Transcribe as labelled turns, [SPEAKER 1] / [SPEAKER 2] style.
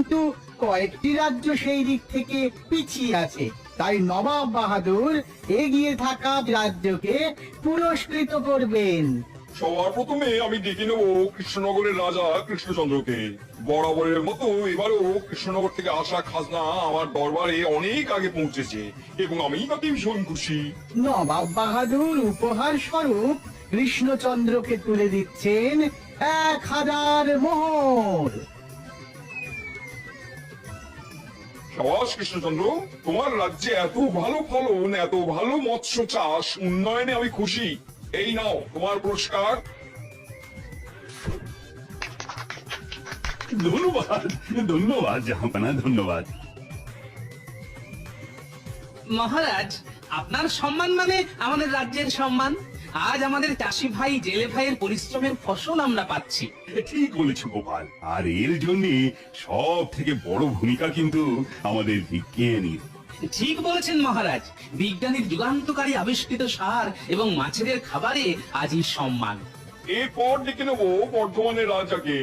[SPEAKER 1] কিন্তু কয়েকটি রাজ্য সেই দিক থেকে পিছিয়ে আছে। তাই নবাব বাহাদুর এগিয়ে থাকা রাজ্যকে পুরস্কৃত করবেন।
[SPEAKER 2] সবার প্রথমে আমি ডেকে নেব কৃষ্ণনগরের রাজা কৃষ্ণচন্দ্রকে। বরাবরের মতো এবারও কৃষ্ণনগর থেকে আসা খাজনা আমার দরবারে অনেক আগে পৌঁছেছে এবং আমি তাতে ভীষণ খুশি।
[SPEAKER 1] নবাব বাহাদুর উপহার স্বরূপ কৃষ্ণচন্দ্রকে তুলে দিচ্ছেন 1000 মোহর।
[SPEAKER 2] সাবাস কৃষ্ণচন্দ্র, তোমার রাজ্যে এত ভালো ফলন, এত ভালো মৎস্য চাষ, উন্নয়নে আমি খুশি। এই নাও তোমার পুরস্কার।
[SPEAKER 3] ধন্যবাদ, ধন্যবাদ জাহাপনা, ধন্যবাদ।
[SPEAKER 4] মহারাজ, আপনার সম্মান মানে আমাদের রাজ্যের সম্মান। আজ আমাদের চাষি ভাই জেলে ভাইয়ের পরিশ্রমের ফসল আমরা পাচ্ছি।
[SPEAKER 3] ঠিক বলেছ গোপাল, আর এর জন্য সব থেকে বড় ভূমিকা কিন্তু আমাদের বিজ্ঞানীর।
[SPEAKER 4] ঠিক বলেছেন মহারাজ, বিজ্ঞানীর যুগান্তকারী আবিষ্কৃত সার এবং মাছেদের খাবারে আজ এই সম্মান।
[SPEAKER 2] এরপর ডেকে নেব বর্ধমানের রাজাকে।